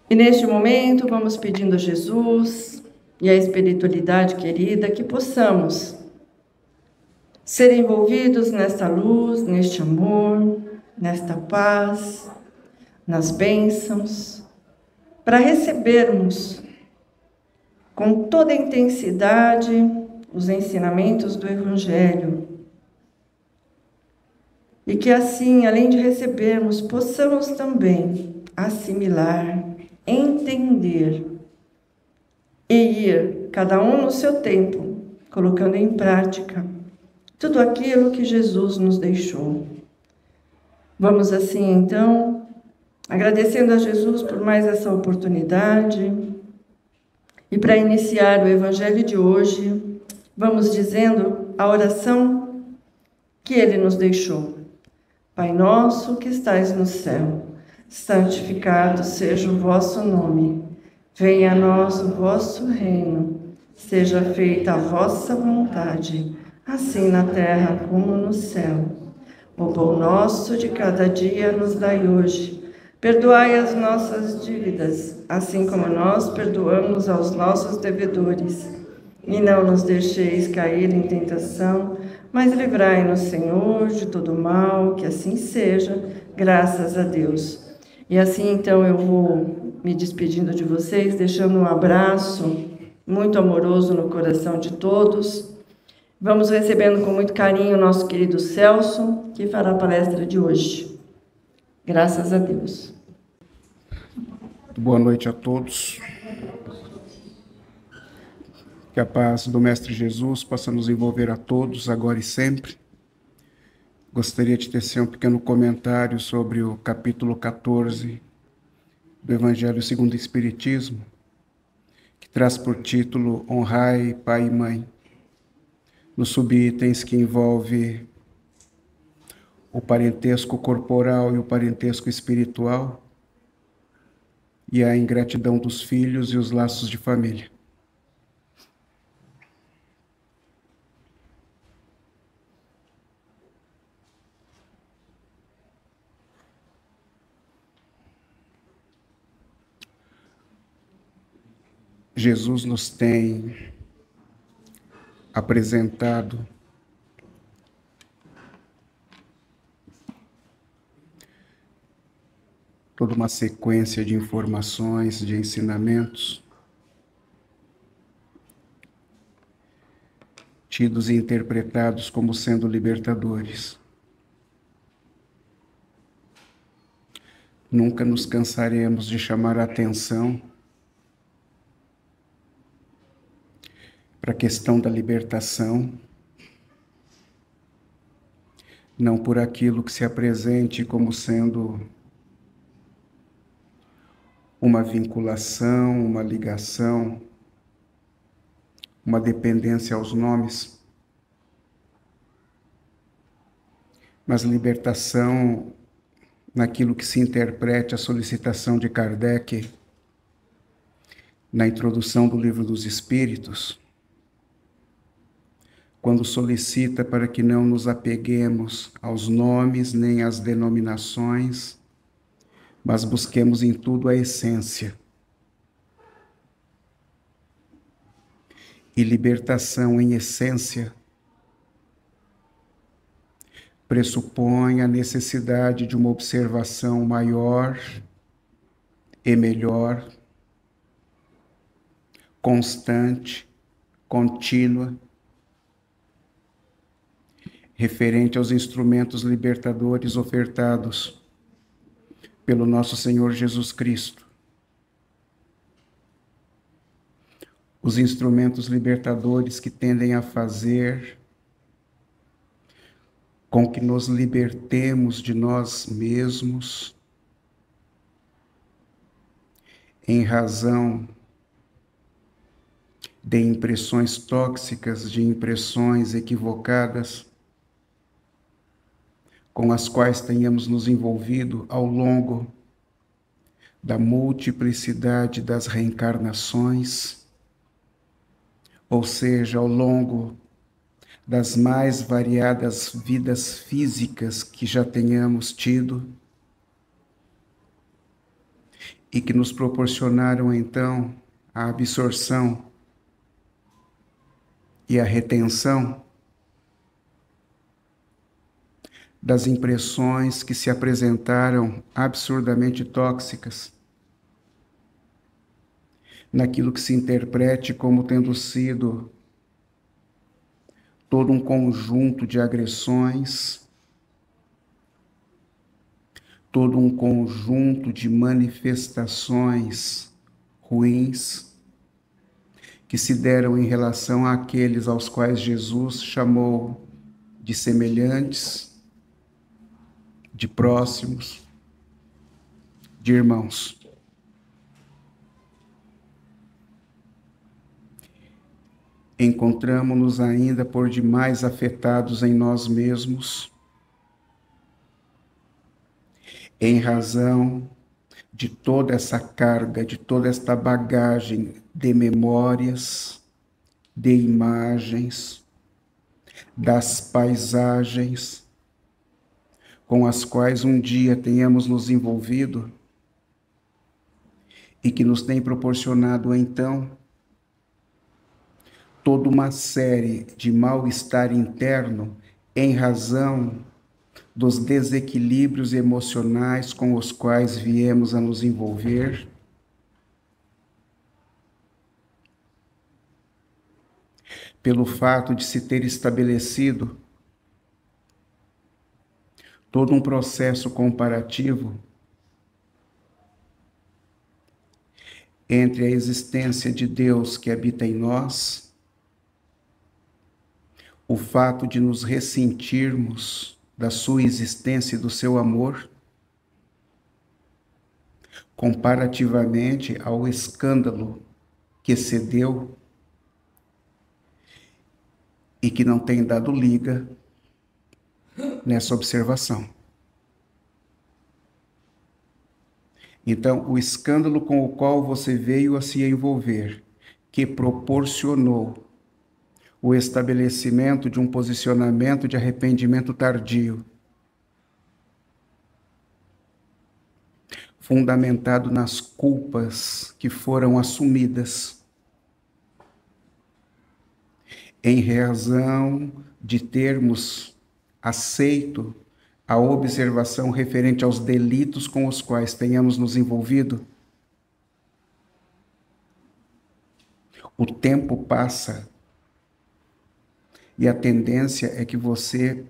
E neste momento vamos pedindo a Jesus e a espiritualidade querida que possamos ser envolvidos nesta luz, neste amor, nesta paz, nas bênçãos, para recebermos com toda a intensidade os ensinamentos do Evangelho. E que assim, além de recebermos, possamos também assimilar, entender e ir, cada um no seu tempo, colocando em prática tudo aquilo que Jesus nos deixou. Vamos assim, então, agradecendo a Jesus por mais essa oportunidade. E para iniciar o Evangelho de hoje, vamos dizendo a oração que Ele nos deixou. Pai nosso que estais no céu, santificado seja o vosso nome. Venha a nós o vosso reino. Seja feita a vossa vontade, assim na terra como no céu. O pão nosso de cada dia nos dai hoje. Perdoai as nossas dívidas, assim como nós perdoamos aos nossos devedores. E não nos deixeis cair em tentação, mas livrai-nos, Senhor, de todo mal, que assim seja, graças a Deus. E assim, então, eu vou me despedindo de vocês, deixando um abraço muito amoroso no coração de todos. Vamos recebendo com muito carinho o nosso querido Celso, que fará a palestra de hoje. Graças a Deus. Boa noite a todos. Que a paz do Mestre Jesus possa nos envolver a todos, agora e sempre. Gostaria de tecer um pequeno comentário sobre o capítulo 14 do Evangelho segundo o Espiritismo, que traz por título Honrai Pai e Mãe, nos subitens que envolve o parentesco corporal e o parentesco espiritual, e a ingratidão dos filhos e os laços de família. Jesus nos tem apresentado toda uma sequência de informações, de ensinamentos, tidos e interpretados como sendo libertadores. Nunca nos cansaremos de chamar a atenção para a questão da libertação, não por aquilo que se apresente como sendo uma vinculação, uma ligação, uma dependência aos nomes, mas libertação naquilo que se interprete a solicitação de Kardec na introdução do Livro dos Espíritos, quando solicita para que não nos apeguemos aos nomes nem às denominações, mas busquemos em tudo a essência. E libertação em essência pressupõe a necessidade de uma observação maior e melhor, constante, contínua, referente aos instrumentos libertadores ofertados pelo nosso Senhor Jesus Cristo. Os instrumentos libertadores que tendem a fazer com que nos libertemos de nós mesmos em razão de impressões tóxicas, de impressões equivocadas, com as quais tenhamos nos envolvido ao longo da multiplicidade das reencarnações, ou seja, ao longo das mais variadas vidas físicas que já tenhamos tido, e que nos proporcionaram, então, a absorção e a retenção das impressões que se apresentaram absurdamente tóxicas, naquilo que se interprete como tendo sido todo um conjunto de agressões, todo um conjunto de manifestações ruins que se deram em relação àqueles aos quais Jesus chamou de semelhantes, de próximos, de irmãos. Encontramo-nos ainda por demais afetados em nós mesmos, em razão de toda essa carga, de toda esta bagagem de memórias, de imagens, das paisagens com as quais um dia tenhamos nos envolvido e que nos tem proporcionado, então, toda uma série de mal-estar interno em razão dos desequilíbrios emocionais com os quais viemos a nos envolver, pelo fato de se ter estabelecido todo um processo comparativo entre a existência de Deus que habita em nós, o fato de nos ressentirmos da sua existência e do seu amor, comparativamente ao escândalo que cedeu e que não tem dado liga nessa observação. Então, o escândalo com o qual você veio a se envolver, que proporcionou o estabelecimento de um posicionamento de arrependimento tardio, fundamentado nas culpas que foram assumidas, em razão de termos aceito a observação referente aos delitos com os quais tenhamos nos envolvido, o tempo passa e a tendência é que você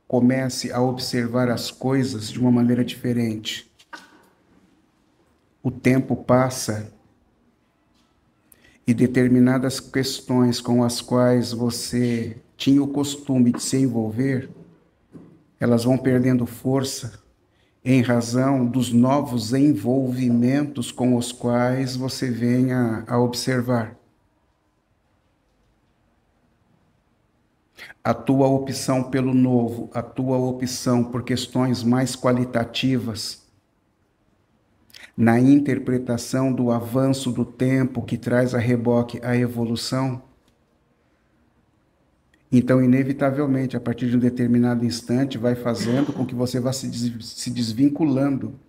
comece a observar as coisas de uma maneira diferente. O tempo passa e determinadas questões com as quais você tinha o costume de se envolver, elas vão perdendo força em razão dos novos envolvimentos com os quais você venha a observar. A tua opção pelo novo, a tua opção por questões mais qualitativas, na interpretação do avanço do tempo que traz a reboque a evolução, então, inevitavelmente, a partir de um determinado instante, vai fazendo com que você vá se desvinculando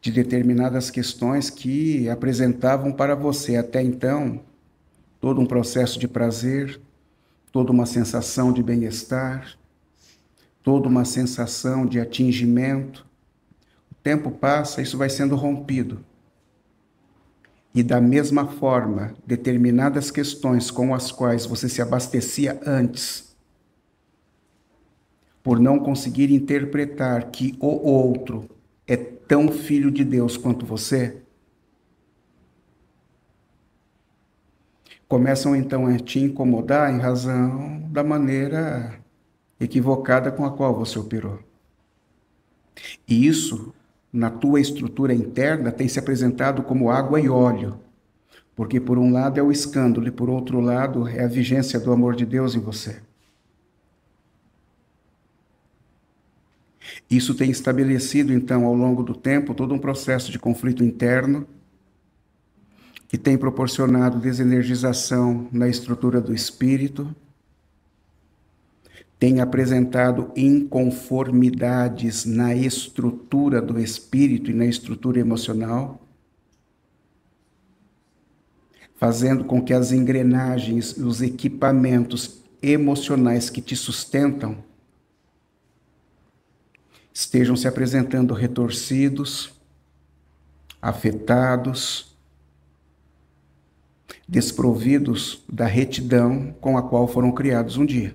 de determinadas questões que apresentavam para você até então todo um processo de prazer, toda uma sensação de bem-estar, toda uma sensação de atingimento. O tempo passa, isso vai sendo rompido. E da mesma forma, determinadas questões com as quais você se abastecia antes, por não conseguir interpretar que o outro é tão filho de Deus quanto você, começam então a te incomodar em razão da maneira equivocada com a qual você operou. E isso, na tua estrutura interna, tem se apresentado como água e óleo, porque por um lado é o escândalo e por outro lado é a vigência do amor de Deus em você. Isso tem estabelecido, então, ao longo do tempo, todo um processo de conflito interno que tem proporcionado desenergização na estrutura do espírito, tem apresentado inconformidades na estrutura do espírito e na estrutura emocional, fazendo com que as engrenagens e os equipamentos emocionais que te sustentam estejam se apresentando retorcidos, afetados, desprovidos da retidão com a qual foram criados um dia.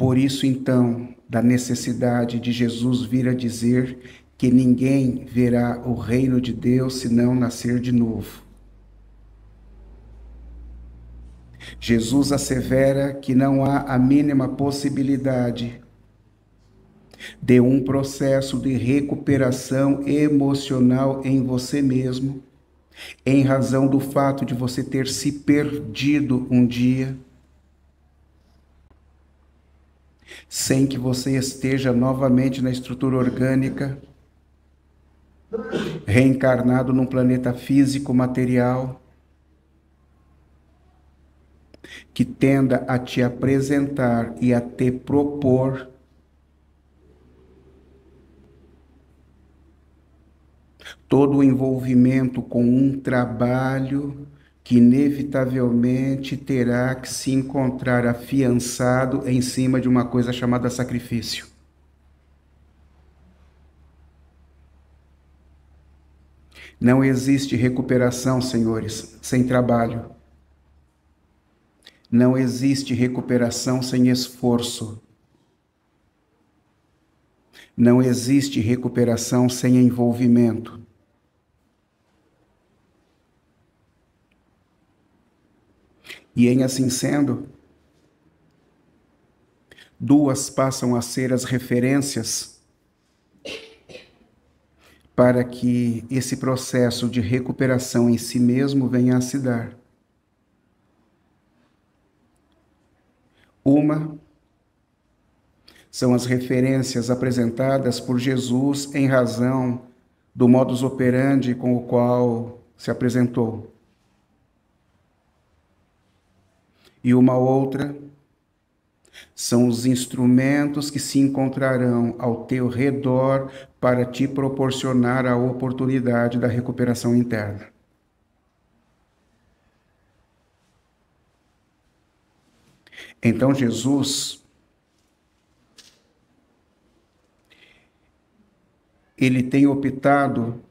Por isso, então, da necessidade de Jesus vir a dizer que ninguém verá o reino de Deus se não nascer de novo. Jesus assevera que não há a mínima possibilidade de um processo de recuperação emocional em você mesmo, em razão do fato de você ter se perdido um dia, sem que você esteja novamente na estrutura orgânica, reencarnado num planeta físico material, que tenda a te apresentar e a te propor todo o envolvimento com um trabalho que inevitavelmente terá que se encontrar afiançado em cima de uma coisa chamada sacrifício. Não existe recuperação, senhores, sem trabalho. Não existe recuperação sem esforço. Não existe recuperação sem envolvimento. E em assim sendo, duas passam a ser as referências para que esse processo de recuperação em si mesmo venha a se dar. Uma são as referências apresentadas por Jesus em razão do modus operandi com o qual se apresentou. E uma outra são os instrumentos que se encontrarão ao teu redor para te proporcionar a oportunidade da recuperação interna. Então Jesus, ele tem optado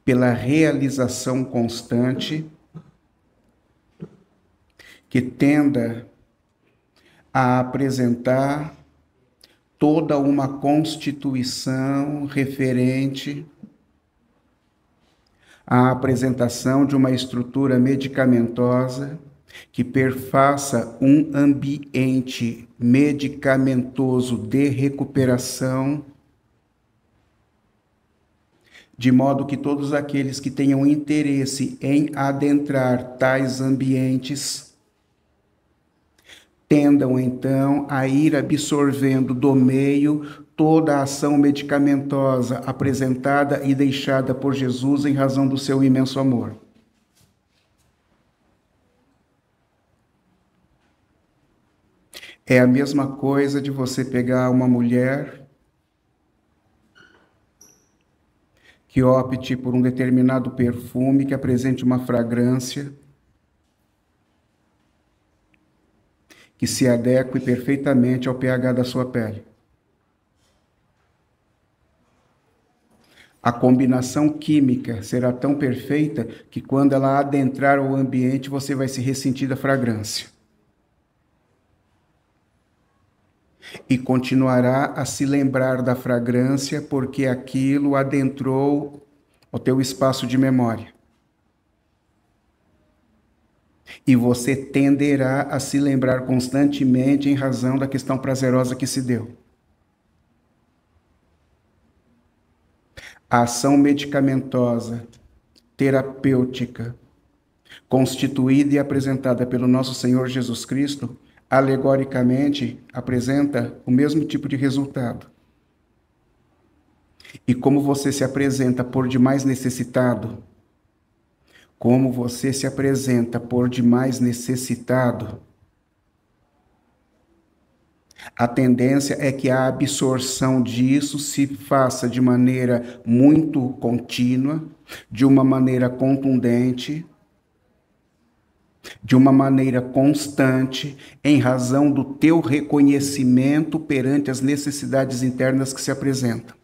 pela realização constante que tenda a apresentar toda uma constituição referente à apresentação de uma estrutura medicamentosa que perfaça um ambiente medicamentoso de recuperação, de modo que todos aqueles que tenham interesse em adentrar tais ambientes tendam então a ir absorvendo do meio toda a ação medicamentosa apresentada e deixada por Jesus em razão do seu imenso amor. É a mesma coisa de você pegar uma mulher que opte por um determinado perfume que apresente uma fragrância que se adeque perfeitamente ao pH da sua pele. A combinação química será tão perfeita que quando ela adentrar o ambiente, você vai se ressentir da fragrância. E continuará a se lembrar da fragrância porque aquilo adentrou o teu espaço de memória. E você tenderá a se lembrar constantemente em razão da questão prazerosa que se deu. A ação medicamentosa, terapêutica, constituída e apresentada pelo nosso Senhor Jesus Cristo, alegoricamente apresenta o mesmo tipo de resultado. E como você se apresenta por demais necessitado, como você se apresenta por demais necessitado, a tendência é que a absorção disso se faça de maneira muito contínua, de uma maneira contundente, de uma maneira constante, em razão do teu reconhecimento perante as necessidades internas que se apresentam.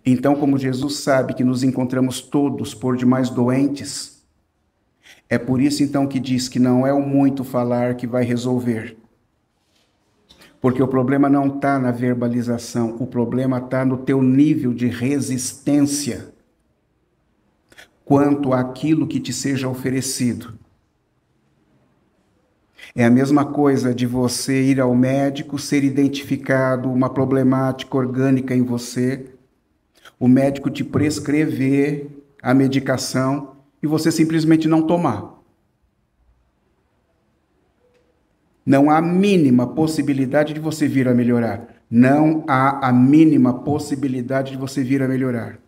Então, como Jesus sabe que nos encontramos todos por demais doentes, é por isso então que diz que não é o muito falar que vai resolver. Porque o problema não está na verbalização, o problema está no teu nível de resistência quanto àquilo que te seja oferecido. É a mesma coisa de você ir ao médico, ser identificado uma problemática orgânica em você, o médico te prescrever a medicação e você simplesmente não tomar. Não há a mínima possibilidade de você vir a melhorar. Não há a mínima possibilidade de você vir a melhorar.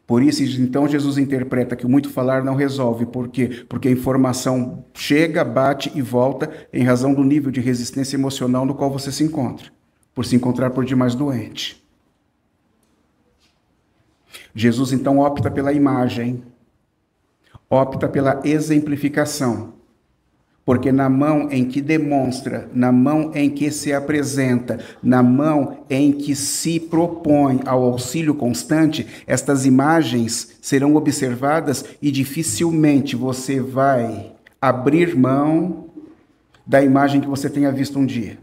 Por isso, então, Jesus interpreta que o muito falar não resolve. Por quê? Porque a informação chega, bate e volta em razão do nível de resistência emocional no qual você se encontra, por se encontrar por demais doente. Jesus, então, opta pela imagem, opta pela exemplificação, porque na mão em que demonstra, na mão em que se apresenta, na mão em que se propõe ao auxílio constante, estas imagens serão observadas e dificilmente você vai abrir mão da imagem que você tenha visto um dia.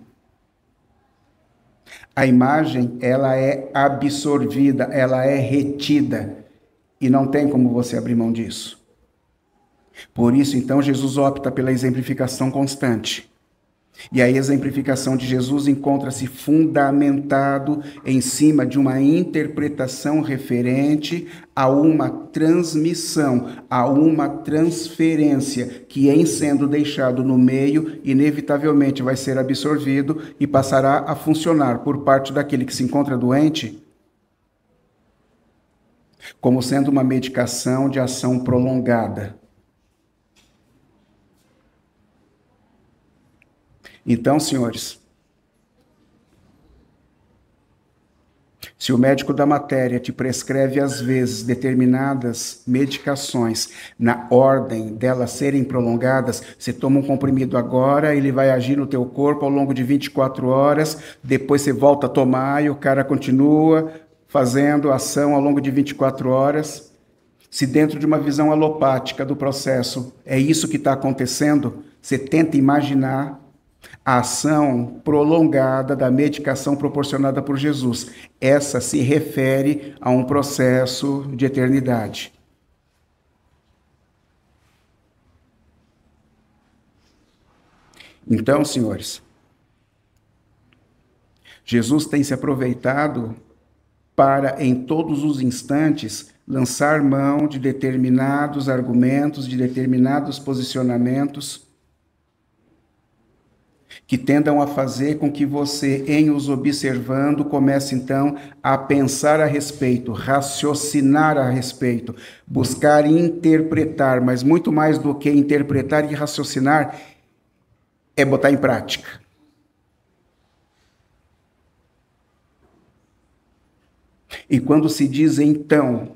A imagem, ela é absorvida, ela é retida, e não tem como você abrir mão disso. Por isso, então, Jesus opta pela exemplificação constante. E a exemplificação de Jesus encontra-se fundamentado em cima de uma interpretação referente a uma transmissão, a uma transferência, que em sendo deixado no meio, inevitavelmente vai ser absorvido e passará a funcionar por parte daquele que se encontra doente, como sendo uma medicação de ação prolongada. Então, senhores, se o médico da matéria te prescreve, às vezes, determinadas medicações, na ordem delas serem prolongadas, você toma um comprimido agora, ele vai agir no teu corpo ao longo de 24 horas, depois você volta a tomar e o cara continua fazendo ação ao longo de 24 horas. Se dentro de uma visão alopática do processo é isso que está acontecendo, você tenta imaginar a ação prolongada da medicação proporcionada por Jesus. Essa se refere a um processo de eternidade. Então, senhores, Jesus tem se aproveitado para, em todos os instantes, lançar mão de determinados argumentos, de determinados posicionamentos, que tendam a fazer com que você, em os observando, comece então a pensar a respeito, raciocinar a respeito, buscar interpretar, mas muito mais do que interpretar e raciocinar, é botar em prática. E quando se diz então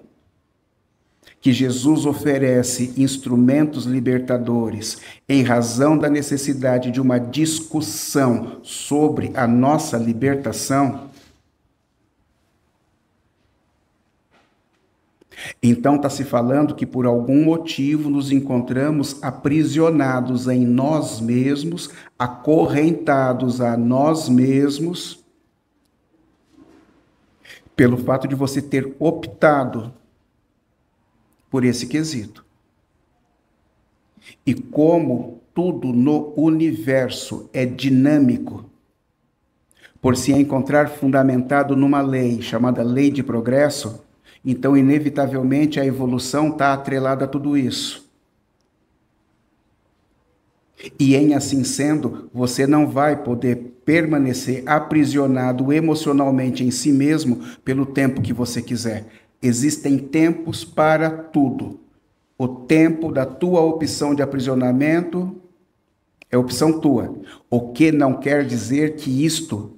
que Jesus oferece instrumentos libertadores em razão da necessidade de uma discussão sobre a nossa libertação, então está se falando que por algum motivo nos encontramos aprisionados em nós mesmos, acorrentados a nós mesmos, pelo fato de você ter optado por esse quesito. E como tudo no universo é dinâmico, por se encontrar fundamentado numa lei chamada lei de progresso, então inevitavelmente a evolução está atrelada a tudo isso. E em assim sendo, você não vai poder permanecer aprisionado emocionalmente em si mesmo pelo tempo que você quiser. Existem tempos para tudo. O tempo da tua opção de aprisionamento é opção tua. O que não quer dizer que isto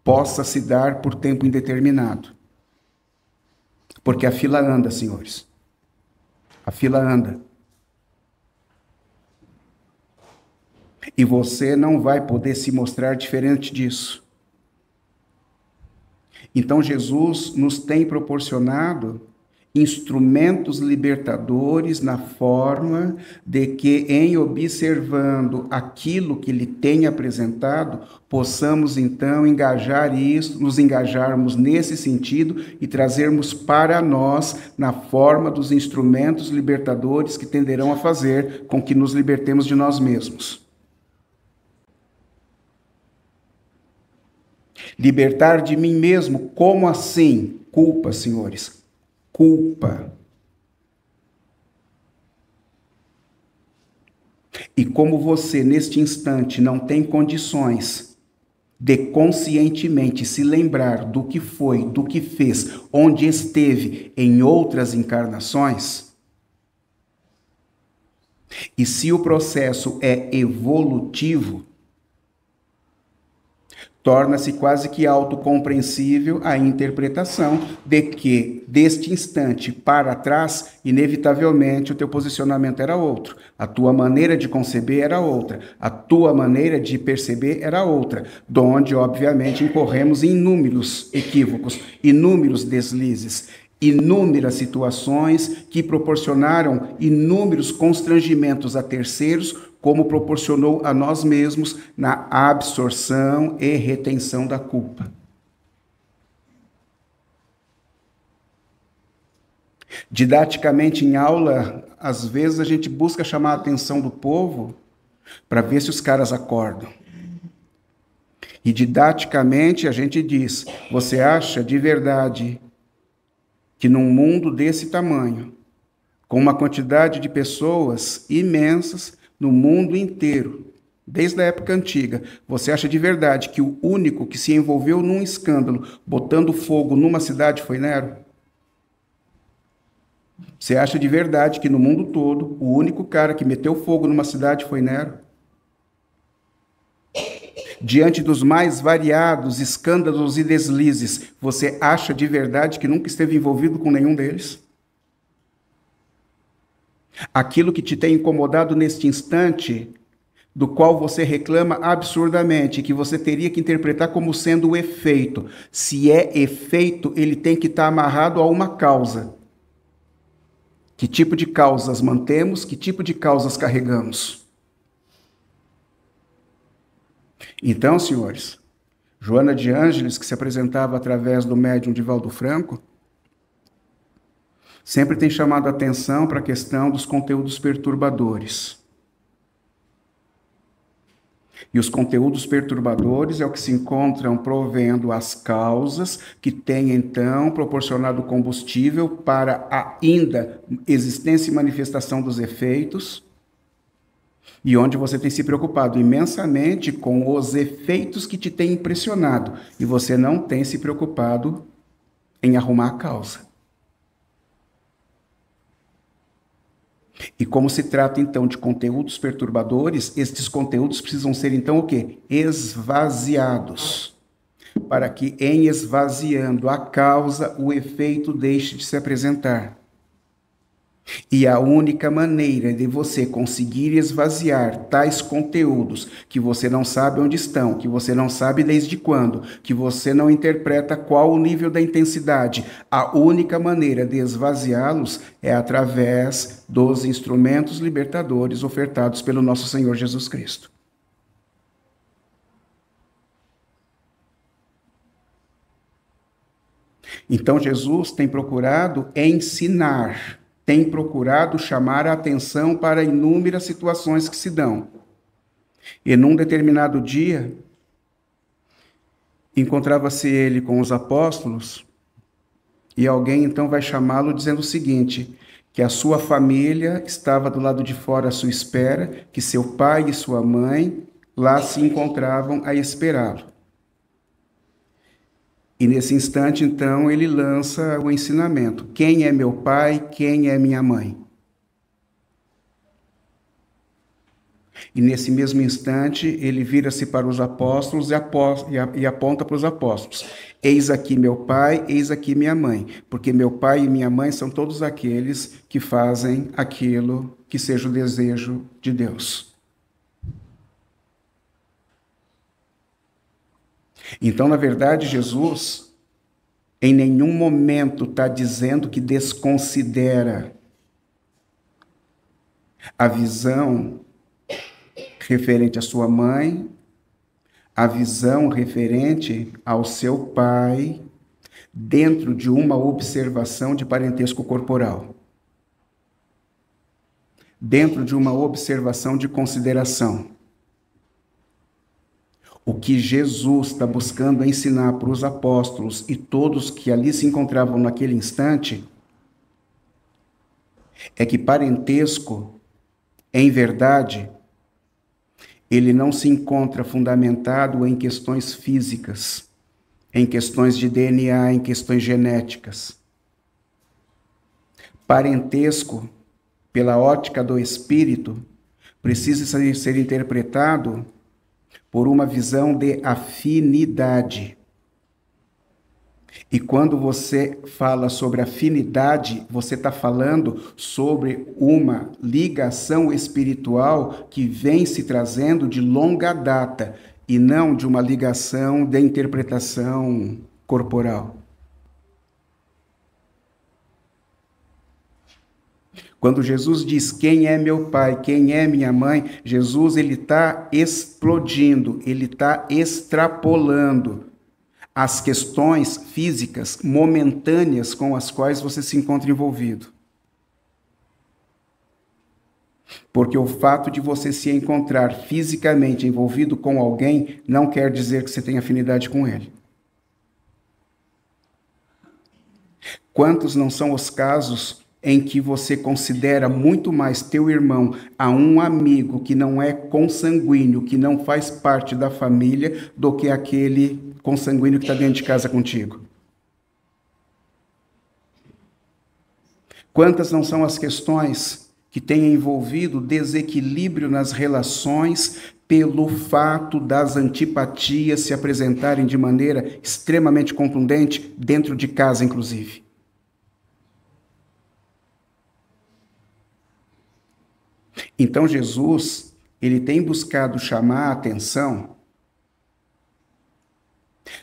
possa se dar por tempo indeterminado. Porque a fila anda, senhores. A fila anda. E você não vai poder se mostrar diferente disso. Então, Jesus nos tem proporcionado instrumentos libertadores na forma de que, em observando aquilo que Ele tem apresentado, possamos então engajar isso, nos engajarmos nesse sentido e trazermos para nós na forma dos instrumentos libertadores que tenderão a fazer com que nos libertemos de nós mesmos. Libertar de mim mesmo, como assim? Culpa, senhores. Culpa. E como você, neste instante, não tem condições de conscientemente se lembrar do que foi, do que fez, onde esteve em outras encarnações, e se o processo é evolutivo, torna-se quase que autocompreensível a interpretação de que, deste instante para trás, inevitavelmente o teu posicionamento era outro, a tua maneira de conceber era outra, a tua maneira de perceber era outra, donde, obviamente, incorremos em inúmeros equívocos, inúmeros deslizes, inúmeras situações que proporcionaram inúmeros constrangimentos a terceiros, como proporcionou a nós mesmos na absorção e retenção da culpa. Didaticamente, em aula, às vezes a gente busca chamar a atenção do povo para ver se os caras acordam. E didaticamente a gente diz: você acha de verdade que num mundo desse tamanho, com uma quantidade de pessoas imensas no mundo inteiro, desde a época antiga, você acha de verdade que o único que se envolveu num escândalo botando fogo numa cidade foi Nero? Você acha de verdade que no mundo todo o único cara que meteu fogo numa cidade foi Nero? Diante dos mais variados escândalos e deslizes, você acha de verdade que nunca esteve envolvido com nenhum deles? Aquilo que te tem incomodado neste instante, do qual você reclama absurdamente, que você teria que interpretar como sendo o efeito. Se é efeito, ele tem que estar amarrado a uma causa. Que tipo de causas mantemos? Que tipo de causas carregamos? Então, senhores, Joana de Ângeles, que se apresentava através do médium Divaldo Franco, sempre tem chamado a atenção para a questão dos conteúdos perturbadores. E os conteúdos perturbadores é o que se encontram provendo as causas que têm, então, proporcionado combustível para a ainda existência e manifestação dos efeitos, e onde você tem se preocupado imensamente com os efeitos que te têm impressionado, e você não tem se preocupado em arrumar a causa. E como se trata, então, de conteúdos perturbadores, estes conteúdos precisam ser, então, o quê? Esvaziados. Para que, em esvaziando a causa, o efeito deixe de se apresentar. E a única maneira de você conseguir esvaziar tais conteúdos que você não sabe onde estão, que você não sabe desde quando, que você não interpreta qual o nível da intensidade, a única maneira de esvaziá-los é através dos instrumentos libertadores ofertados pelo nosso Senhor Jesus Cristo. Então Jesus tem procurado ensinar, tem procurado chamar a atenção para inúmeras situações que se dão. E num determinado dia, encontrava-se ele com os apóstolos, e alguém então vai chamá-lo dizendo o seguinte, que a sua família estava do lado de fora à sua espera, que seu pai e sua mãe lá se encontravam a esperá-lo. E nesse instante, então, ele lança o ensinamento: quem é meu pai, quem é minha mãe? E nesse mesmo instante, ele vira-se para os apóstolos e aponta para os apóstolos: eis aqui meu pai, eis aqui minha mãe, porque meu pai e minha mãe são todos aqueles que fazem aquilo que seja o desejo de Deus. Então, na verdade, Jesus em nenhum momento está dizendo que desconsidera a visão referente à sua mãe, a visão referente ao seu pai, dentro de uma observação de parentesco corporal, dentro de uma observação de consideração. O que Jesus está buscando ensinar para os apóstolos e todos que ali se encontravam naquele instante é que parentesco, em verdade, ele não se encontra fundamentado em questões físicas, em questões de DNA, em questões genéticas. Parentesco, pela ótica do espírito, precisa ser interpretado por uma visão de afinidade. E quando você fala sobre afinidade, você está falando sobre uma ligação espiritual que vem se trazendo de longa data, e não de uma ligação de interpretação corporal. Quando Jesus diz quem é meu pai, quem é minha mãe, Jesus ele está explodindo, ele está extrapolando as questões físicas momentâneas com as quais você se encontra envolvido. Porque o fato de você se encontrar fisicamente envolvido com alguém não quer dizer que você tem afinidade com ele. Quantos não são os casos em que você considera muito mais teu irmão a um amigo que não é consanguíneo, que não faz parte da família, do que aquele consanguíneo que está dentro de casa contigo? Quantas não são as questões que têm envolvido desequilíbrio nas relações pelo fato das antipatias se apresentarem de maneira extremamente contundente dentro de casa, inclusive? Então Jesus, ele tem buscado chamar a atenção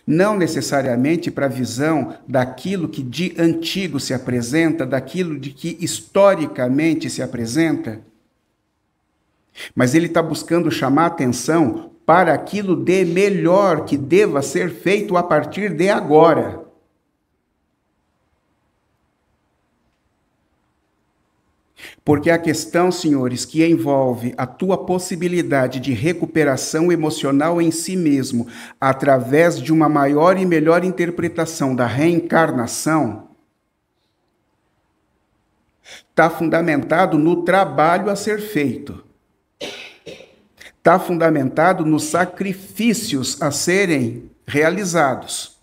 não necessariamente para a visão daquilo que de antigo se apresenta, daquilo de que historicamente se apresenta, mas ele está buscando chamar a atenção para aquilo de melhor que deva ser feito a partir de agora. Porque a questão, senhores, que envolve a tua possibilidade de recuperação emocional em si mesmo, através de uma maior e melhor interpretação da reencarnação, está fundamentado no trabalho a ser feito. Está fundamentado nos sacrifícios a serem realizados.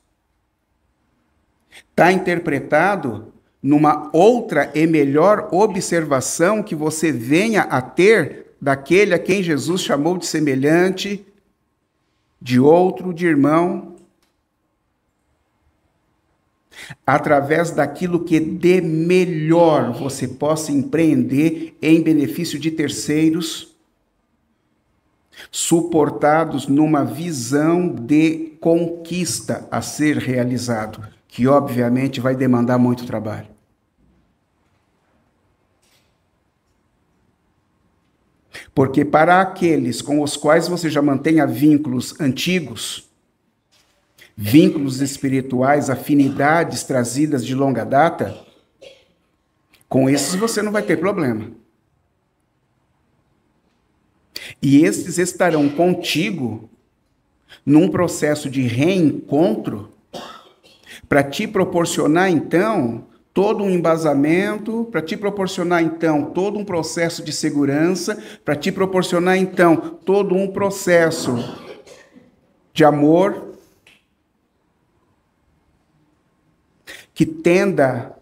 Está interpretado numa outra e melhor observação que você venha a ter daquele a quem Jesus chamou de semelhante, de outro, de irmão, através daquilo que de melhor você possa empreender em benefício de terceiros, suportados numa visão de conquista a ser realizado, que obviamente vai demandar muito trabalho. Porque para aqueles com os quais você já mantenha vínculos antigos, vínculos espirituais, afinidades trazidas de longa data, com esses você não vai ter problema. E esses estarão contigo num processo de reencontro para te proporcionar, então, todo um embasamento, para te proporcionar, então, todo um processo de segurança, para te proporcionar, então, todo um processo de amor, que tenda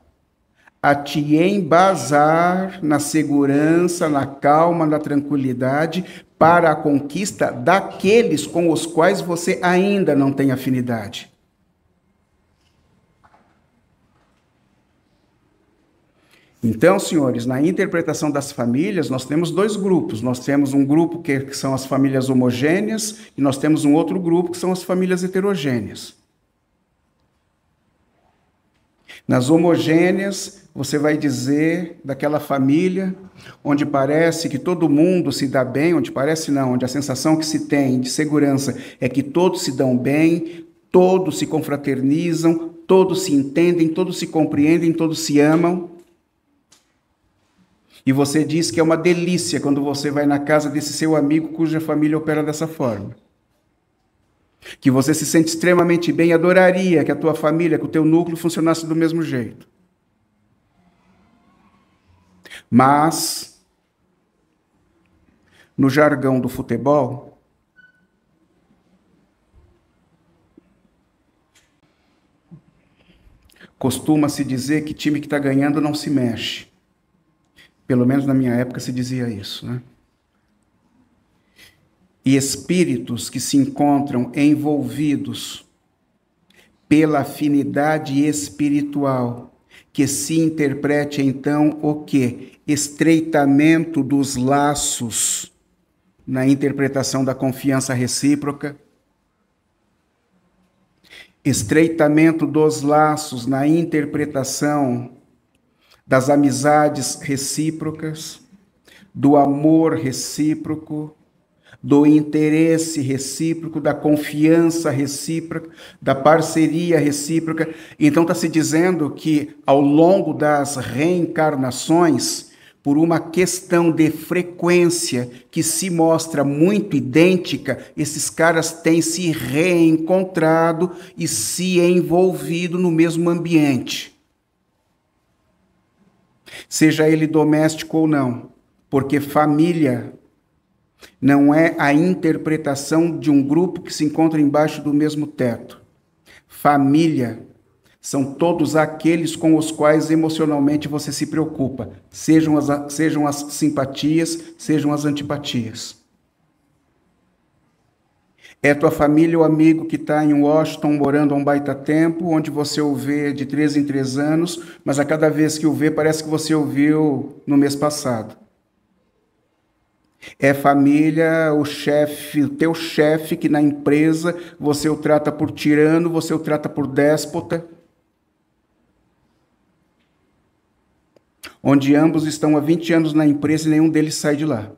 a te embasar na segurança, na calma, na tranquilidade, para a conquista daqueles com os quais você ainda não tem afinidade. Então, senhores, na interpretação das famílias, nós temos dois grupos. Nós temos um grupo que são as famílias homogêneas e nós temos um outro grupo que são as famílias heterogêneas. Nas homogêneas, você vai dizer daquela família onde parece que todo mundo se dá bem, onde parece não, onde a sensação que se tem de segurança é que todos se dão bem, todos se confraternizam, todos se entendem, todos se compreendem, todos se amam. E você diz que é uma delícia quando você vai na casa desse seu amigo cuja família opera dessa forma. Que você se sente extremamente bem, adoraria que a tua família, que o teu núcleo funcionasse do mesmo jeito. Mas, no jargão do futebol, costuma-se dizer que time que está ganhando não se mexe. Pelo menos na minha época se dizia isso, né? E espíritos que se encontram envolvidos pela afinidade espiritual, que se interprete então o quê? Estreitamento dos laços na interpretação da confiança recíproca, estreitamento dos laços na interpretação das amizades recíprocas, do amor recíproco, do interesse recíproco, da confiança recíproca, da parceria recíproca. Então está se dizendo que ao longo das reencarnações, por uma questão de frequência que se mostra muito idêntica, esses caras têm se reencontrado e se envolvido no mesmo ambiente. Seja ele doméstico ou não, porque família não é a interpretação de um grupo que se encontra embaixo do mesmo teto. Família são todos aqueles com os quais emocionalmente você se preocupa, sejam as simpatias, sejam as antipatias. É tua família ou amigo que está em Washington morando há um baita tempo, onde você o vê de 3 em 3 anos, mas a cada vez que o vê parece que você o viu no mês passado. É família, o teu chefe que na empresa você o trata por tirano, você o trata por déspota, onde ambos estão há 20 anos na empresa e nenhum deles sai de lá.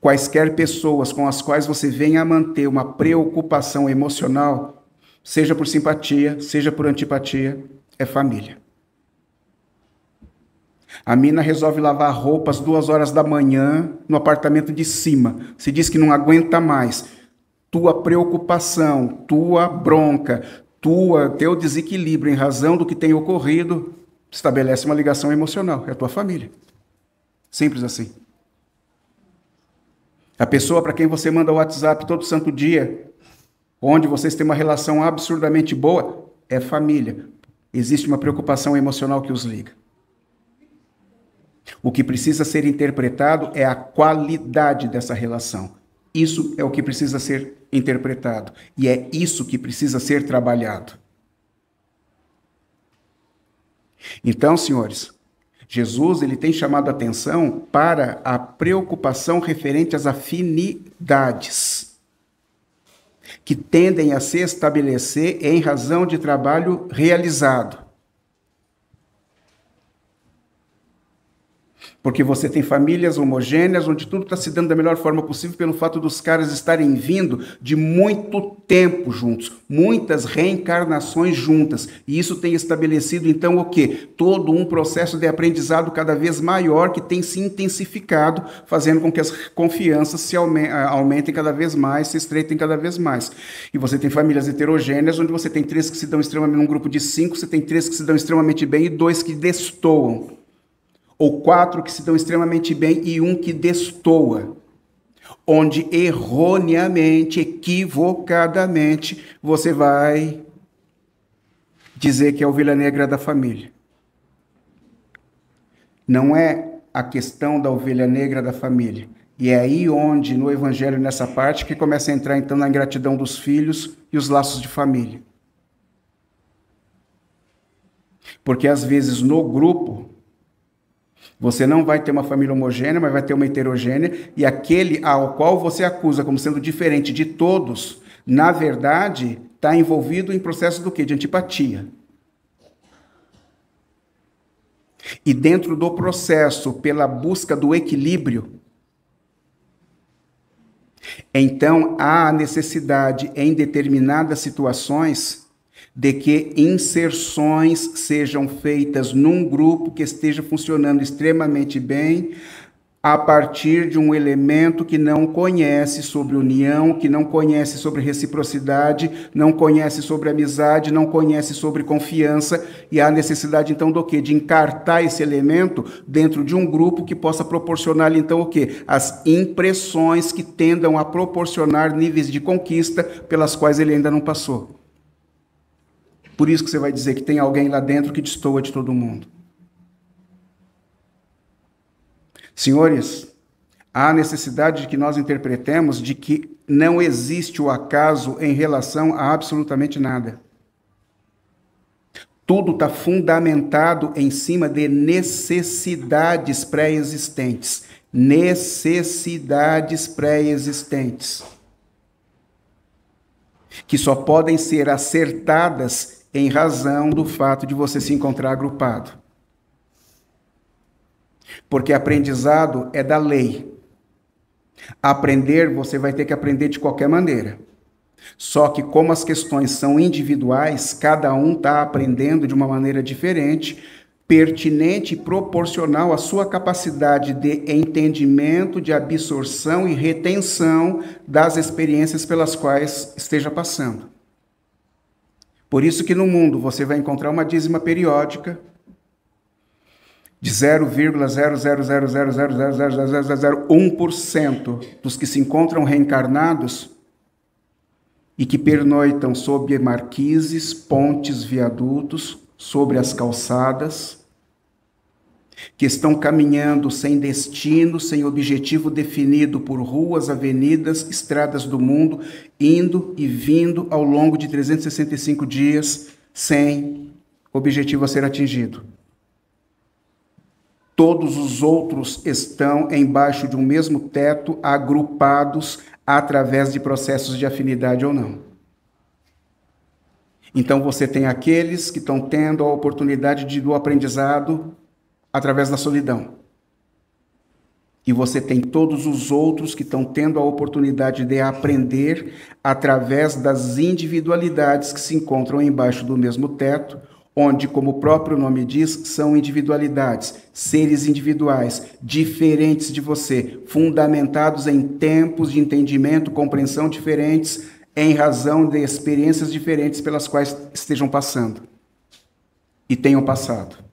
Quaisquer pessoas com as quais você venha a manter uma preocupação emocional, seja por simpatia, seja por antipatia, é família. A mina resolve lavar roupas 2 horas da manhã no apartamento de cima. Se diz que não aguenta mais. Tua preocupação, tua bronca, teu desequilíbrio em razão do que tem ocorrido, estabelece uma ligação emocional. É a tua família. Simples assim. A pessoa para quem você manda o WhatsApp todo santo dia, onde vocês têm uma relação absurdamente boa, é família. Existe uma preocupação emocional que os liga. O que precisa ser interpretado é a qualidade dessa relação. Isso é o que precisa ser interpretado. E é isso que precisa ser trabalhado. Então, senhores, Jesus ele tem chamado a atenção para a preocupação referente às afinidades que tendem a se estabelecer em razão de trabalho realizado. Porque você tem famílias homogêneas, onde tudo está se dando da melhor forma possível pelo fato dos caras estarem vindo de muito tempo juntos, muitas reencarnações juntas. E isso tem estabelecido, então, o quê? Todo um processo de aprendizado cada vez maior que tem se intensificado, fazendo com que as confianças se aumentem cada vez mais, se estreitem cada vez mais. E você tem famílias heterogêneas, onde você tem 3 que se dão extremamente, num grupo de 5, você tem 3 que se dão extremamente bem e 2 que destoam. Ou 4 que se dão extremamente bem e 1 que destoa, onde erroneamente, equivocadamente, você vai dizer que é a ovelha negra da família. Não é a questão da ovelha negra da família. E é aí onde, no Evangelho, nessa parte, que começa a entrar, então, na ingratidão dos filhos e os laços de família. Porque, às vezes, no grupo, você não vai ter uma família homogênea, mas vai ter uma heterogênea, e aquele ao qual você acusa como sendo diferente de todos, na verdade, está envolvido em processo do quê? De antipatia. E dentro do processo, pela busca do equilíbrio, então há a necessidade em determinadas situações de que inserções sejam feitas num grupo que esteja funcionando extremamente bem, a partir de um elemento que não conhece sobre união, que não conhece sobre reciprocidade, não conhece sobre amizade, não conhece sobre confiança, e há necessidade, então, do quê? De encartar esse elemento dentro de um grupo que possa proporcionar, então, o quê? As impressões que tendam a proporcionar níveis de conquista pelas quais ele ainda não passou. Por isso que você vai dizer que tem alguém lá dentro que destoa de todo mundo. Senhores, há necessidade de que nós interpretemos de que não existe o acaso em relação a absolutamente nada. Tudo está fundamentado em cima de necessidades pré-existentes. Necessidades pré-existentes. Que só podem ser acertadas em razão do fato de você se encontrar agrupado. Porque aprendizado é da lei. Aprender, você vai ter que aprender de qualquer maneira. Só que como as questões são individuais, cada um está aprendendo de uma maneira diferente, pertinente e proporcional à sua capacidade de entendimento, de absorção e retenção das experiências pelas quais esteja passando. Por isso que no mundo você vai encontrar uma dízima periódica de 0,000000001% dos que se encontram reencarnados e que pernoitam sob marquises, pontes, viadutos, sobre as calçadas, que estão caminhando sem destino, sem objetivo definido por ruas, avenidas, estradas do mundo, indo e vindo ao longo de 365 dias, sem objetivo a ser atingido. Todos os outros estão embaixo de um mesmo teto, agrupados através de processos de afinidade ou não. Então você tem aqueles que estão tendo a oportunidade do aprendizado através da solidão. E você tem todos os outros que estão tendo a oportunidade de aprender através das individualidades que se encontram embaixo do mesmo teto, onde, como o próprio nome diz, são individualidades, seres individuais, diferentes de você, fundamentados em tempos de entendimento, compreensão diferentes, em razão de experiências diferentes pelas quais estejam passando e tenham passado.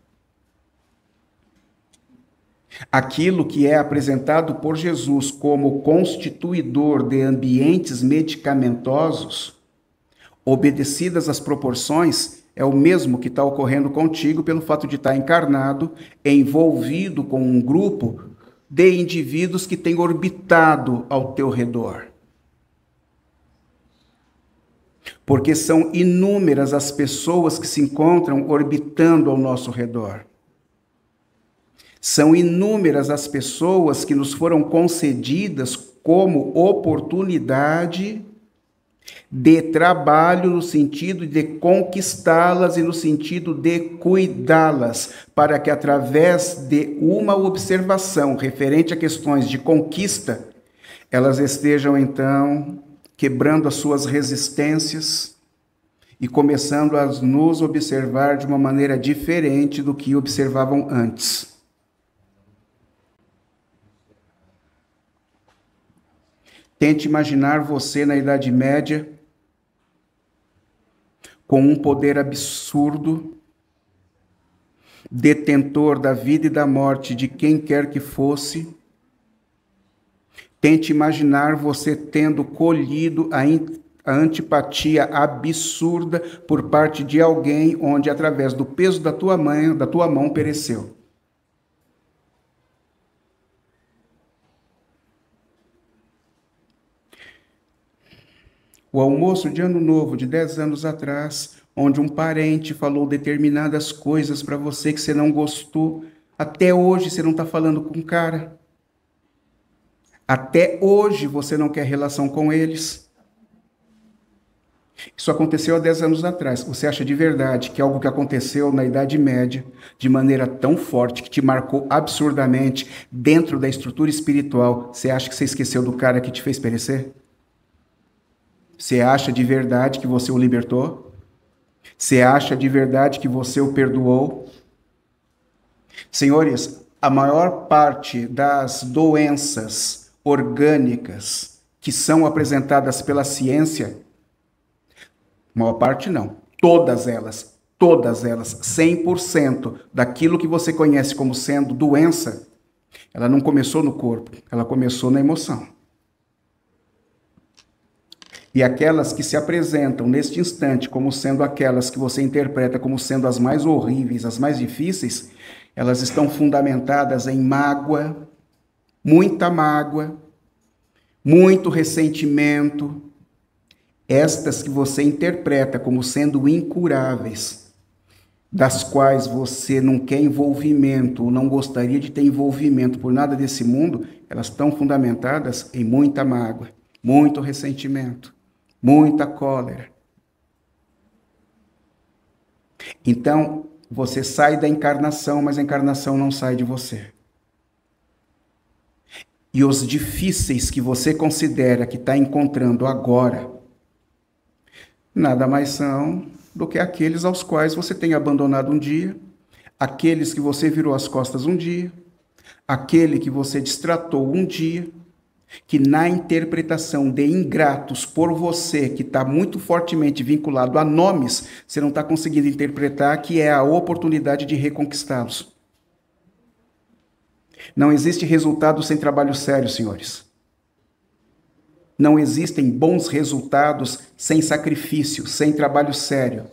Aquilo que é apresentado por Jesus como constituidor de ambientes medicamentosos, obedecidas as proporções, é o mesmo que está ocorrendo contigo pelo fato de estar encarnado, envolvido com um grupo de indivíduos que têm orbitado ao teu redor. Porque são inúmeras as pessoas que se encontram orbitando ao nosso redor. São inúmeras as pessoas que nos foram concedidas como oportunidade de trabalho no sentido de conquistá-las e no sentido de cuidá-las, para que através de uma observação referente a questões de conquista, elas estejam então quebrando as suas resistências e começando a nos observar de uma maneira diferente do que observavam antes. Tente imaginar você na Idade Média com um poder absurdo, detentor da vida e da morte de quem quer que fosse. Tente imaginar você tendo colhido a antipatia absurda por parte de alguém onde, através do peso da tua mão, pereceu. O almoço de Ano Novo de 10 anos atrás, onde um parente falou determinadas coisas para você que você não gostou, até hoje você não está falando com o cara. Até hoje você não quer relação com eles. Isso aconteceu há 10 anos atrás. Você acha de verdade que algo que aconteceu na Idade Média, de maneira tão forte, que te marcou absurdamente dentro da estrutura espiritual, você acha que você esqueceu do cara que te fez perecer? Você acha de verdade que você o libertou? Você acha de verdade que você o perdoou? Senhores, a maior parte das doenças orgânicas que são apresentadas pela ciência, maior parte não, todas elas, 100% daquilo que você conhece como sendo doença, ela não começou no corpo, ela começou na emoção. E aquelas que se apresentam neste instante como sendo aquelas que você interpreta como sendo as mais horríveis, as mais difíceis, elas estão fundamentadas em mágoa, muita mágoa, muito ressentimento. Estas que você interpreta como sendo incuráveis, das quais você não quer envolvimento, ou não gostaria de ter envolvimento por nada desse mundo, elas estão fundamentadas em muita mágoa, muito ressentimento, muita cólera. Então, você sai da encarnação, mas a encarnação não sai de você. E os difíceis que você considera que está encontrando agora, nada mais são do que aqueles aos quais você tem abandonado um dia, aqueles que você virou as costas um dia, aquele que você destratou um dia, que na interpretação de ingratos por você, que está muito fortemente vinculado a nomes, você não está conseguindo interpretar que é a oportunidade de reconquistá-los. Não existe resultado sem trabalho sério, senhores. Não existem bons resultados sem sacrifício, sem trabalho sério.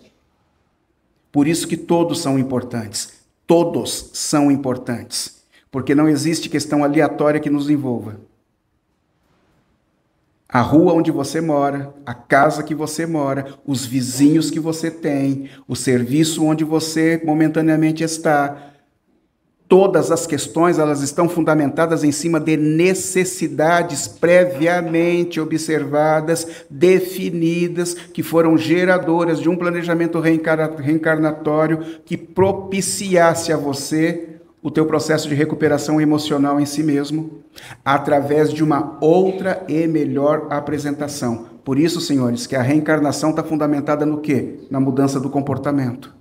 Por isso que todos são importantes. Todos são importantes. Porque não existe questão aleatória que nos envolva. A rua onde você mora, a casa que você mora, os vizinhos que você tem, o serviço onde você momentaneamente está, todas as questões, elas estão fundamentadas em cima de necessidades previamente observadas, definidas, que foram geradoras de um planejamento reencarnatório que propiciasse a você o teu processo de recuperação emocional em si mesmo, através de uma outra e melhor apresentação. Por isso, senhores, que a reencarnação está fundamentada no quê? Na mudança do comportamento.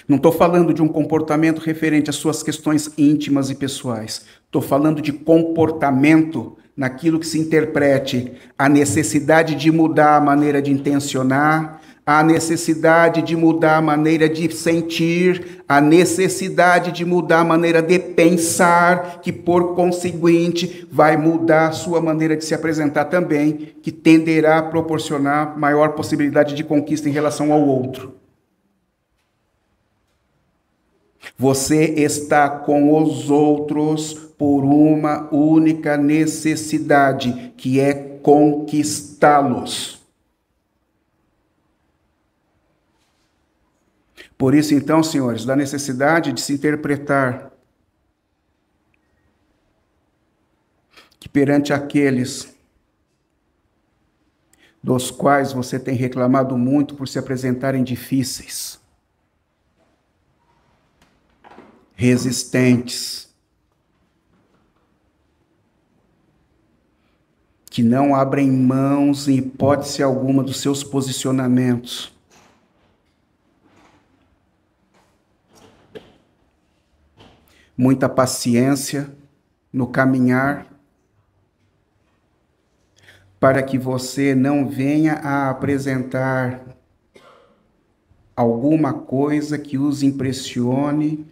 Não estou falando de um comportamento referente às suas questões íntimas e pessoais. Estou falando de comportamento naquilo que se interprete a necessidade de mudar a maneira de intencionar, a necessidade de mudar a maneira de sentir, a necessidade de mudar a maneira de pensar, que por conseguinte vai mudar a sua maneira de se apresentar também, que tenderá a proporcionar maior possibilidade de conquista em relação ao outro. Você está com os outros por uma única necessidade, que é conquistá-los. Por isso, então, senhores, da necessidade de se interpretar que perante aqueles dos quais você tem reclamado muito por se apresentarem difíceis, resistentes, que não abrem mãos em hipótese alguma dos seus posicionamentos, muita paciência no caminhar, para que você não venha a apresentar alguma coisa que os impressione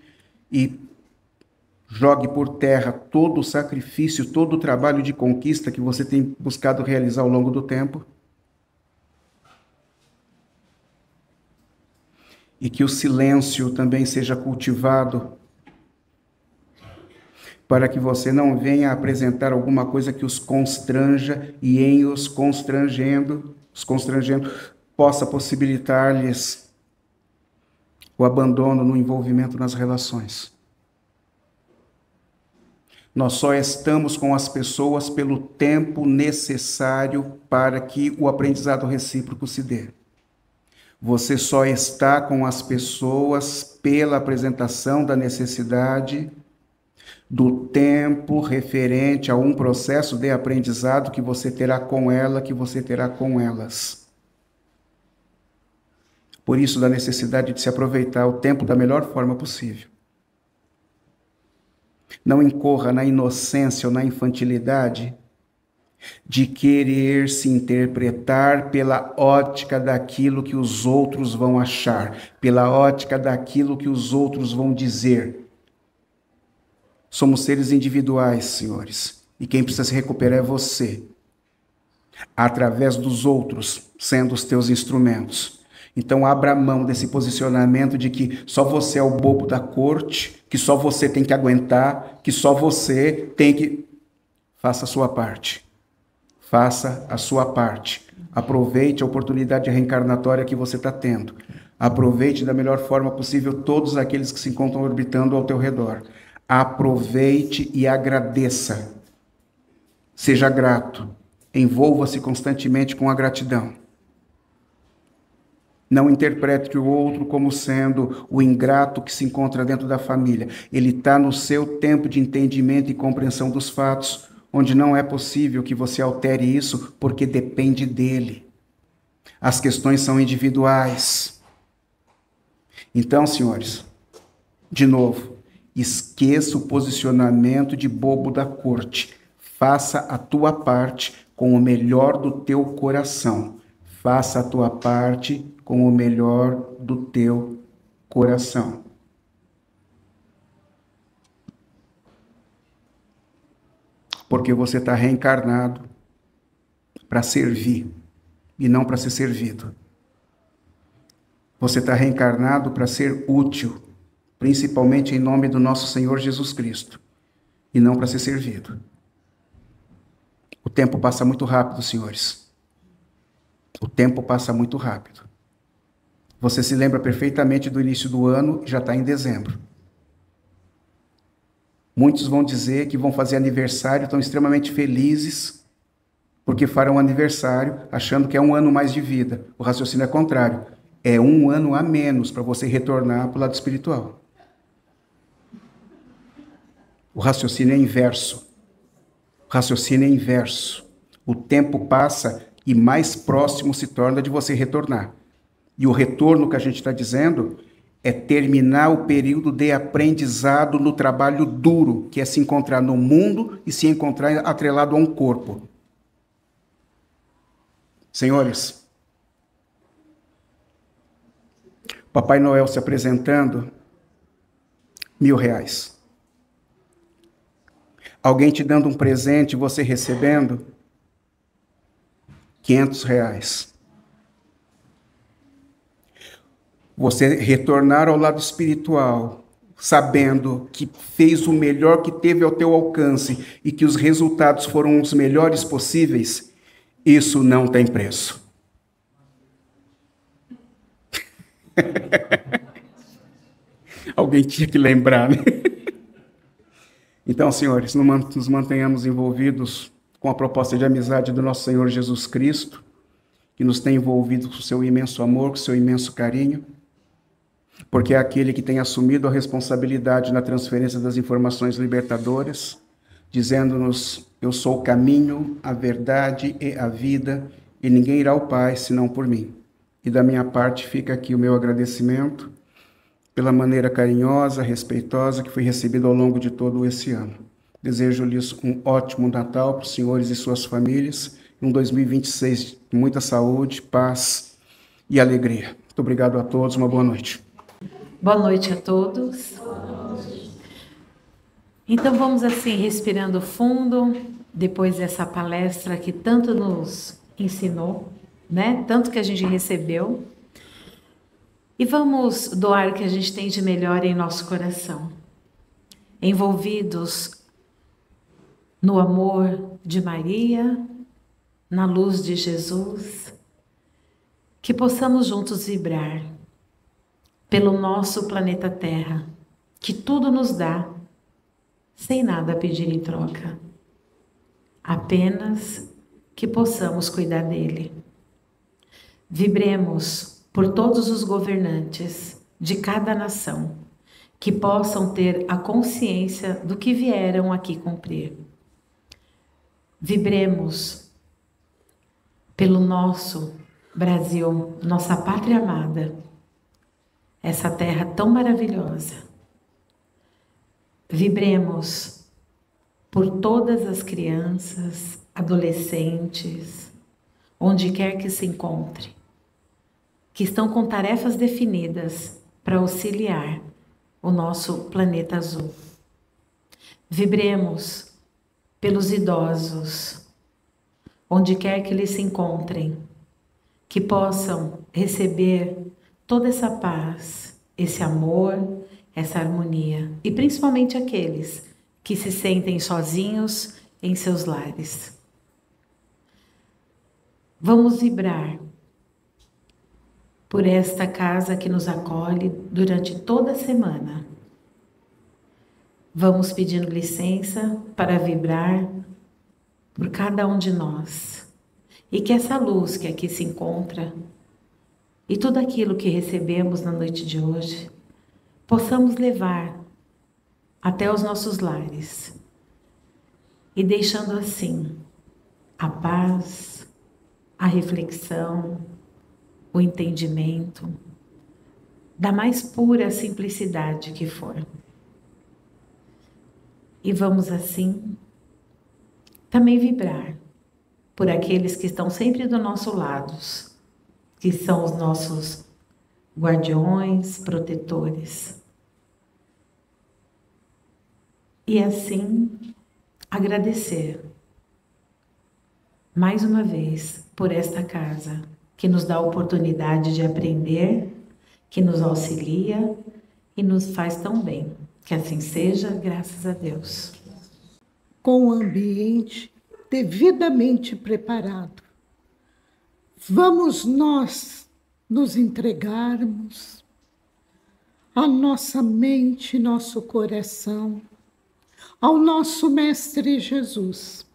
e Jogue por terra todo o sacrifício, todo o trabalho de conquista que você tem buscado realizar ao longo do tempo. E que o silêncio também seja cultivado, para que você não venha apresentar alguma coisa que os constranja e em os constrangendo, possa possibilitar-lhes o abandono no envolvimento nas relações. Nós só estamos com as pessoas pelo tempo necessário para que o aprendizado recíproco se dê. Você só está com as pessoas pela apresentação da necessidade do tempo referente a um processo de aprendizado que você terá com ela, que você terá com elas. Por isso, da necessidade de se aproveitar o tempo da melhor forma possível. Não incorra na inocência ou na infantilidade de querer se interpretar pela ótica daquilo que os outros vão achar, pela ótica daquilo que os outros vão dizer. Somos seres individuais, senhores, e quem precisa se recuperar é você, através dos outros, sendo os teus instrumentos. Então, abra mão desse posicionamento de que só você é o bobo da corte, que só você tem que aguentar, que só você tem que... Faça a sua parte. Faça a sua parte. Aproveite a oportunidade reencarnatória que você está tendo. Aproveite da melhor forma possível todos aqueles que se encontram orbitando ao teu redor. Aproveite e agradeça. Seja grato. Envolva-se constantemente com a gratidão. Não interprete o outro como sendo o ingrato que se encontra dentro da família. Ele está no seu tempo de entendimento e compreensão dos fatos, onde não é possível que você altere isso, porque depende dele. As questões são individuais. Então, senhores, de novo, esqueça o posicionamento de bobo da corte. Faça a tua parte com o melhor do teu coração. Faça a tua parte com o melhor do teu coração. Porque você está reencarnado para servir e não para ser servido. Você está reencarnado para ser útil, principalmente em nome do nosso Senhor Jesus Cristo, e não para ser servido. O tempo passa muito rápido, senhores. O tempo passa muito rápido. Você se lembra perfeitamente do início do ano e já está em dezembro. Muitos vão dizer que vão fazer aniversário, estão extremamente felizes, porque farão aniversário achando que é um ano mais de vida. O raciocínio é contrário. É um ano a menos para você retornar para o lado espiritual. O raciocínio é inverso. O raciocínio é inverso. O tempo passa e mais próximo se torna de você retornar. E o retorno que a gente está dizendo é terminar o período de aprendizado no trabalho duro, que é se encontrar no mundo e se encontrar atrelado a um corpo. Senhores, Papai Noel se apresentando, R$1.000. Alguém te dando um presente, você recebendo, R$500. Você retornar ao lado espiritual, sabendo que fez o melhor que teve ao teu alcance e que os resultados foram os melhores possíveis, isso não tem preço. Alguém tinha que lembrar, né? Então, senhores, nos mantenhamos envolvidos com a proposta de amizade do nosso Senhor Jesus Cristo, que nos tem envolvido com o seu imenso amor, com o seu imenso carinho, porque é aquele que tem assumido a responsabilidade na transferência das informações libertadoras, dizendo-nos: eu sou o caminho, a verdade e a vida, e ninguém irá ao Pai senão por mim. E da minha parte fica aqui o meu agradecimento pela maneira carinhosa, respeitosa que foi recebido ao longo de todo esse ano. Desejo-lhes um ótimo Natal para os senhores e suas famílias, e um 2026 de muita saúde, paz e alegria. Muito obrigado a todos, uma boa noite. Boa noite a todos. Então vamos assim, respirando fundo, depois dessa palestra que tanto nos ensinou, né? Tanto que a gente recebeu. E vamos doar o que a gente tem de melhor em nosso coração. Envolvidos no amor de Maria, na luz de Jesus, que possamos juntos vibrar pelo nosso planeta Terra, que tudo nos dá, sem nada a pedir em troca. Apenas que possamos cuidar dele. Vibremos por todos os governantes de cada nação, que possam ter a consciência do que vieram aqui cumprir. Vibremos pelo nosso Brasil, nossa pátria amada, essa terra tão maravilhosa. Vibremos por todas as crianças, adolescentes, onde quer que se encontre, que estão com tarefas definidas para auxiliar o nosso planeta azul. Vibremos pelos idosos, onde quer que eles se encontrem, que possam receber toda essa paz, esse amor, essa harmonia, e principalmente aqueles que se sentem sozinhos em seus lares. Vamos vibrar por esta casa que nos acolhe durante toda a semana. Vamos pedindo licença para vibrar por cada um de nós. E que essa luz que aqui se encontra e tudo aquilo que recebemos na noite de hoje, possamos levar até os nossos lares. E deixando assim a paz, a reflexão, o entendimento, da mais pura simplicidade que for. E vamos assim também vibrar por aqueles que estão sempre do nosso lado, que são os nossos guardiões, protetores. E assim agradecer mais uma vez por esta casa que nos dá a oportunidade de aprender, que nos auxilia e nos faz tão bem. Que assim seja, graças a Deus. Com o ambiente devidamente preparado, vamos nós nos entregarmos a nossa mente, nosso coração, ao nosso Mestre Jesus,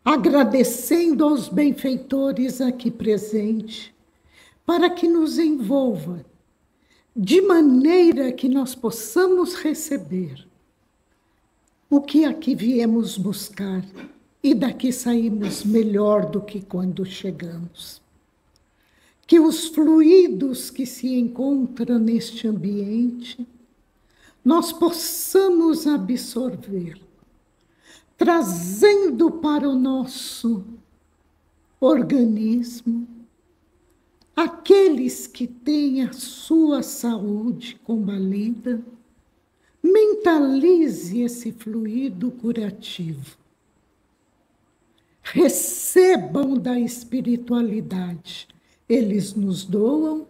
agradecendo aos benfeitores aqui presentes, para que nos envolva, de maneira que nós possamos receber o que aqui viemos buscar e daqui saímos melhor do que quando chegamos. Que os fluidos que se encontram neste ambiente, nós possamos absorver, trazendo para o nosso organismo aqueles que têm a sua saúde combalida. Mentalize esse fluido curativo. Recebam da espiritualidade. Eles nos doam,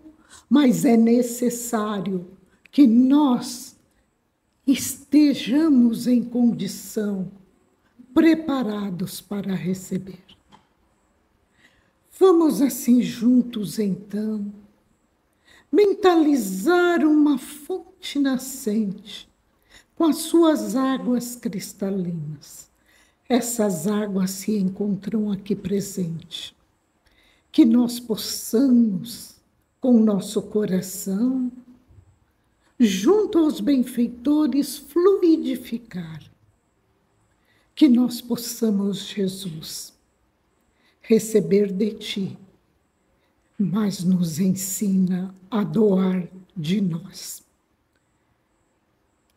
mas é necessário que nós estejamos em condição, preparados para receber. Vamos assim juntos, então, mentalizar uma fonte nascente com as suas águas cristalinas. Essas águas se encontram aqui presentes. Que nós possamos, com nosso coração, junto aos benfeitores, fluidificar. Que nós possamos, Jesus, receber de Ti, mas nos ensina a doar de nós.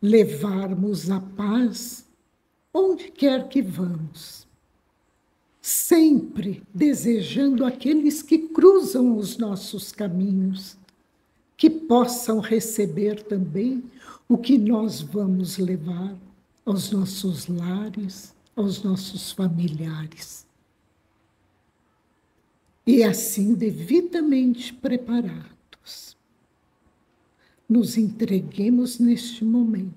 Levarmos a paz onde quer que vamos, sempre desejando aqueles que cruzam os nossos caminhos, que possam receber também o que nós vamos levar, aos nossos lares, aos nossos familiares. E assim, devidamente preparados, nos entreguemos neste momento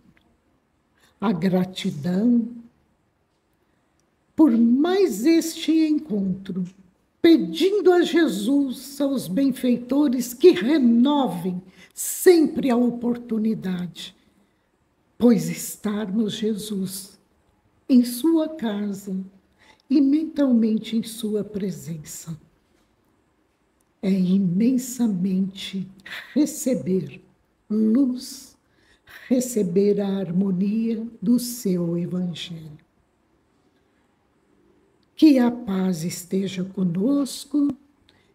à gratidão por mais este encontro, pedindo a Jesus, aos benfeitores, que renovem sempre a oportunidade, pois estarmos, Jesus, em sua casa e mentalmente em sua presença é imensamente receber luz, receber a harmonia do seu Evangelho. Que a paz esteja conosco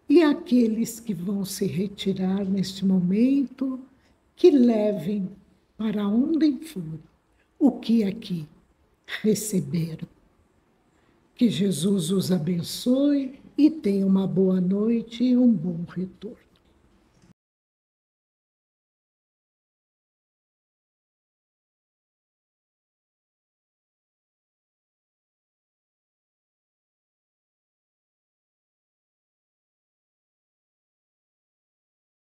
e aqueles que vão se retirar neste momento, que levem para onde for o que aqui receberam. Que Jesus os abençoe e tenha uma boa noite e um bom retorno.